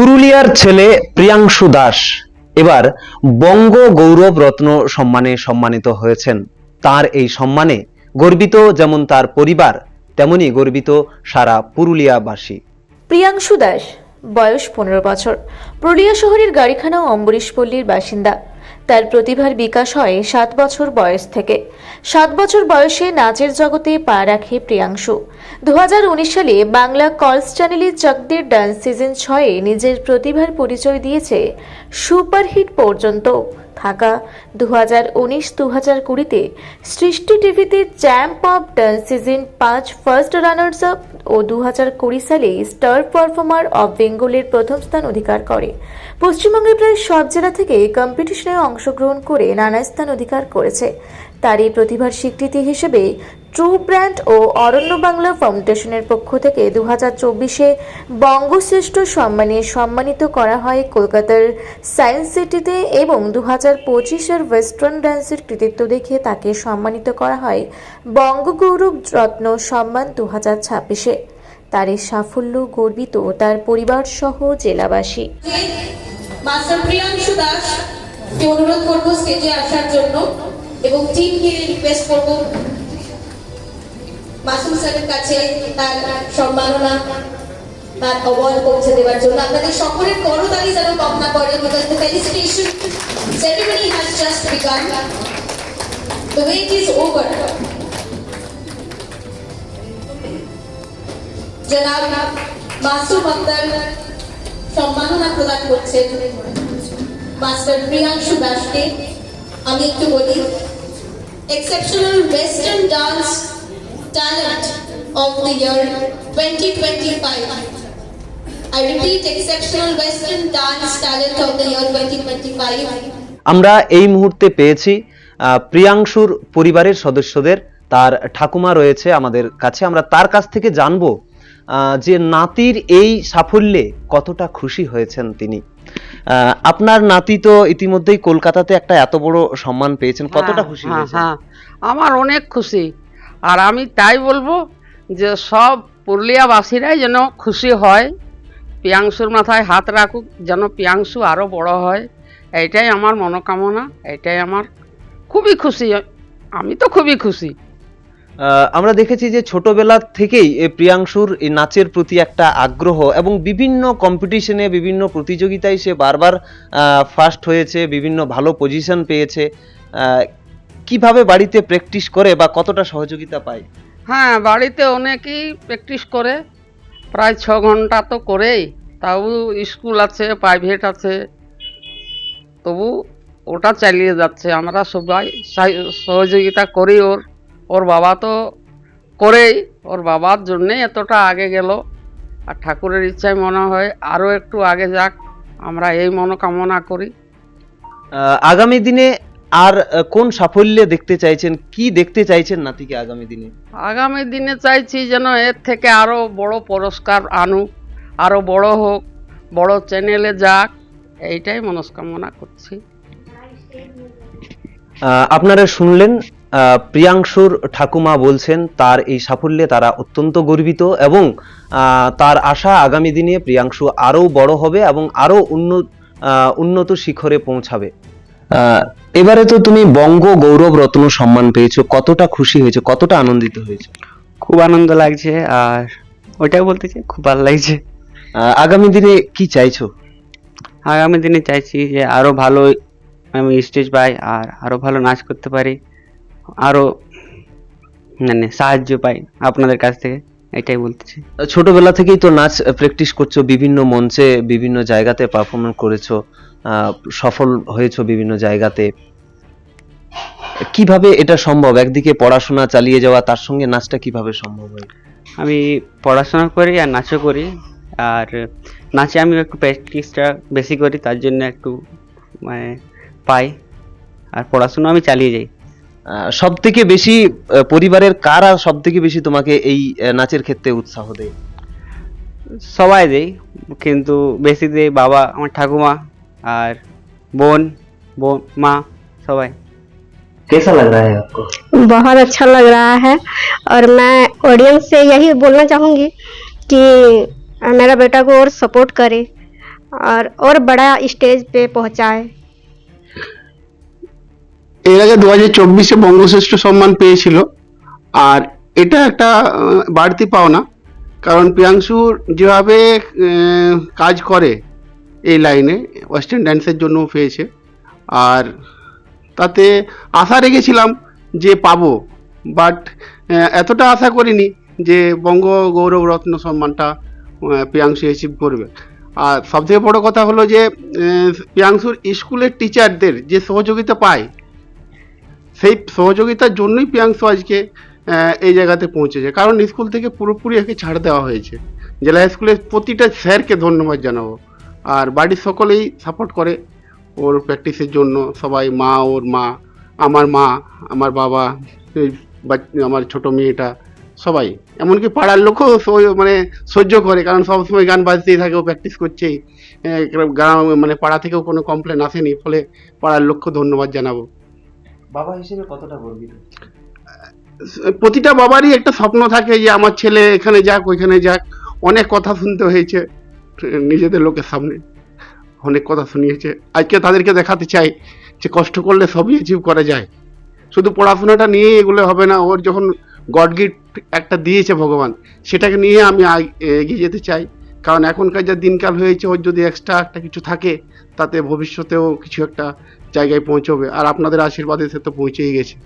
পুরুলিয়ার ছেলে প্রিয়াংশু দাস এবার বঙ্গ গৌরব রত্ন সম্মানে সম্মানিত হয়েছেন। তার এই সম্মানে গর্বিত যেমন তার পরিবার, তেমনি গর্বিত সারা পুরুলিয়াবাসী। প্রিয়াংশু দাস, বয়স 15 বছর, পুরুলিয়া শহরের গাড়িখানা অম্বরীশ পল্লীর বাসিন্দা। তার প্রতিভার বিকাশ হয় 7 বছর বয়স থেকে। 7 বছর বয়সে নাচের জগতে পা রাখে প্রিয়াংশু। 2019 সালে বাংলা কলস চ্যানেলে চকদের ডান্স সিজন 6-এ নিজের প্রতিভার পরিচয় দিয়েছে। সুপারহিট পর্যন্ত থাকা 2019-2020-তে সৃষ্টি টিভিতে champ of dance season 5 first runners up ও 2020 সালে স্টার পারফর্মার অফ বেঙ্গলের প্রথম স্থান অধিকার করে। পশ্চিমবঙ্গের প্রায় সব জেলা থেকে কম্পিটিশনে অংশগ্রহণ করে নানা স্থান অধিকার করেছে। তার এই প্রতিভার স্বীকৃতি হিসেবে ট্রু ব্র্যান্ড ও অরণ্য বাংলা ফাউন্ডেশনের পক্ষ থেকে 2024-এ বঙ্গশ্রেষ্ঠ সম্মানে সম্মানিত করা হয় কলকাতার সায়েন্স সিটিতে, এবং 2025-এর ওয়েস্টার্ন ডান্সের কৃতিত্ব দেখে তাকে সম্মানিত করা হয় বঙ্গগৌরব রত্ন সম্মান 2026-এ। তার এই সাফল্য গর্বিত তার পরিবার সহ জেলাবাসী। মাস্টার প্রিয়াংশু দাস কে অনুরোধ করব স্টেজে আসার জন্য, এবং টিমকে রিকোয়েস্ট করব মাসুম স্যারের কাছে তার সম্মাননা, তার অ্যাওয়ার্ড পৌঁছে দেওয়ার জন্য। আপনাদের সকলের করতালি যেন কামনা করে, because the felicitation ceremony has just begun. The wait is over. জনাব মাসুম আক্তার সম্মাননা প্রদান করছেন মাস্টার প্রিয়াংশু দাসকে। আমি একটু বলি, exceptional western dance talent of the year 2025। I repeat, exceptional western dance talent of the year 2025. আমরা এই মুহূর্তে পেয়েছি প্রিয়াংশুর পরিবারের সদস্যদের। তার ঠাকুমা রয়েছে আমাদের কাছে, আমরা তার কাছ থেকে জানবো যে নাতির এই সাফল্যে কতটা খুশি হয়েছেন তিনি। আপনার নাতি তো ইতিমধ্যেই কলকাতাতে একটা এত বড় সম্মান পেয়েছেন, কতটা খুশি হয়েছেন? হ্যাঁ, আমার অনেক খুশি। আর আমি তাই বলবো যে সব পুরুলিয়াবাসীরাই যেন খুশি হয়, প্রিয়াংশুর মাথায় হাত রাখুক, যেন প্রিয়াংশু আরো বড় হয়। এইটাই আমার মনোকামনা, এটাই আমার খুবই খুশি। আমি তো খুবই খুশি। আমরা দেখেছি যে ছোটবেলা থেকেই প্রিয়াংশুর এই নাচের প্রতি একটা আগ্রহ, এবং বিভিন্ন কম্পিটিশনে বিভিন্ন প্রতিযোগিতায় সে বারবার ফার্স্ট হয়েছে, বিভিন্ন ভালো পজিশন পেয়েছে। কিভাবে বাড়িতে প্র্যাকটিস করে বা কতটা সহযোগিতা পায়? হ্যাঁ, বাড়িতে অনেকেই প্র্যাকটিস করে, প্রায় 6 ঘন্টা তো করেই। তাও স্কুল আছে, প্রাইভেট আছে, তবু ওটা চালিয়ে যাচ্ছে। আমরা সবাই সহযোগিতা করি। ওর বাবা তো করেই, ওর বাবার জন্যে এতটা আগে গেল। আর ঠাকুরের ইচ্ছায় মনে হয় আরও একটু আগে যাক, আমরা এই মনোকামনা করি। আগামী দিনে আর কোন সাফল্যে দেখতে চাইছেন, কি দেখতে চাইছেন নাতিকে আগামী দিনে? আগামী দিনে চাইছি যেন এর থেকে আরও বড় পুরস্কার আনুক, আরও বড় হোক, বড় চ্যানেলে যাক, এইটাই মনস্কামনা করছি। আপনারা শুনলেন, প্রিয়াংশুর ঠাকুমা বলছেন তার এই সাফল্যে তারা অত্যন্ত গর্বিত, এবং তার আশা আগামী দিনে প্রিয়াংশু আরো বড় হবে এবং আরো উন্নত শিখরে পৌঁছাবে। এবারে তো তুমি বঙ্গ গৌরব রত্ন সম্মান পেয়েছো, কতটা খুশি হয়েছো, কতটা আনন্দিত হয়েছো? খুব আনন্দ লাগছে, আর ওইটাই বলতে চাই, খুব ভালো লাগছে। আগামী দিনে কি চাইছো? আগামী দিনে চাইছি যে আরো ভালো আমি স্টেজ পাই, আর আরো ভালো নাচ করতে পারি, আরো মানে সাহায্য পাই আপনাদের কাছ থেকে, এটাই বলতেছি। ছোটবেলা থেকেই তো নাচ প্র্যাকটিস করছো, বিভিন্ন মঞ্চে বিভিন্ন জায়গাতে পারফরমেন্স করেছো, সফল হয়েছো বিভিন্ন জায়গাতে। কিভাবে এটা সম্ভব, একদিকে পড়াশোনা চালিয়ে যাওয়া, তার সঙ্গে নাচটা কিভাবে সম্ভব হয়? আমি পড়াশোনা করি আর নাচও করি, আর নাচে আমি একটু প্র্যাকটিসটা বেশি করি, তার জন্য একটু মানে পাই, আর পড়াশোনা আমি চালিয়ে যাই। সব থেকে বেশি পরিবারের কারা সব থেকে বেশি তোমাকে এই নাচের ক্ষেত্রে উৎসাহ দেয়? সবাই দেয়, কিন্তু বেশি দেয় বাবা, আমার ঠাকুমা, আর বোন, মা, সবাই। कैसा लग रहा है आपको? बहुत अच्छा लग रहा है, और मैं ऑडियंस से यही बोलना चाहूँगी कि मेरा बेटा को और सपोर्ट करे, और बड़ा स्टेज पे पहुंचाए। এর আগে 2024-এ বঙ্গশ্রেষ্ঠ সম্মান পেয়েছিল, আর এটা একটা বাড়তি পাওনা, কারণ প্রিয়াংশু যেভাবে কাজ করে এই লাইনে ওয়েস্টার্ন ড্যান্সের জন্য পেয়েছে। আর তাতে আশা রেখেছিলাম যে পাবো, বাট এতটা আশা করিনি যে বঙ্গ গৌরব রত্ন সম্মানটা প্রিয়াংশু অ্যাচিভ করবে। আর সবথেকে বড় কথা হলো যে প্রিয়াংশুর স্কুলের টিচারদের যে সহযোগিতা পায়, সেই সহযোগিতার জন্যই প্রিয়াংশু আজকে এই জায়গাতে পৌঁছেছে। কারণ স্কুল থেকে পুরোপুরি একে ছাড় দেওয়া হয়েছে। জেলা স্কুলের প্রতিটা স্যারকে ধন্যবাদ জানাবো। আর বাড়ির সকলেই সাপোর্ট করে ওর প্র্যাকটিসের জন্য, সবাই, ওর মা, আমার বাবা, এই আমার ছোট মেয়েটা, সবাই, এমনকি পাড়ার লোকও মানে সহ্য করে, কারণ সবসময় গান বাজতেই থাকে, ও প্র্যাকটিস করছেই। গ্রাম মানে পাড়া থেকেও কোনো কমপ্লেন আসেনি, ফলে পাড়ার লোককে ধন্যবাদ জানাবো। বাবা হিসেবে কতটা গর্বিত? প্রতিটা বাবারই একটা স্বপ্ন থাকে যে আমার ছেলে এখানে যাক, ওইখানে যাক। অনেক কথা শুনতে হয়েছে নিজেদের লোকের সামনে, অনেক কথা শুনিয়েছে। আজকে তাদেরকে দেখাতে চাই যে কষ্ট করলে সবই অ্যাচিভ করা যায়। শুধু পড়াশোনাটা নিয়েই এগুলো হবে না, ওর যখন গড গিফট একটা দিয়েছে ভগবান, সেটাকে নিয়ে আমি এগিয়ে যেতে চাই। কারণ এখনকার যা দিনকাল হয়েছে, ওর যদি এক্সট্রা একটা কিছু থাকে, তাতে ভবিষ্যতেও কিছু একটা জায়গায় পৌঁছবে। আর আপনাদের আশীর্বাদে সে তো পৌঁছেই গেছে।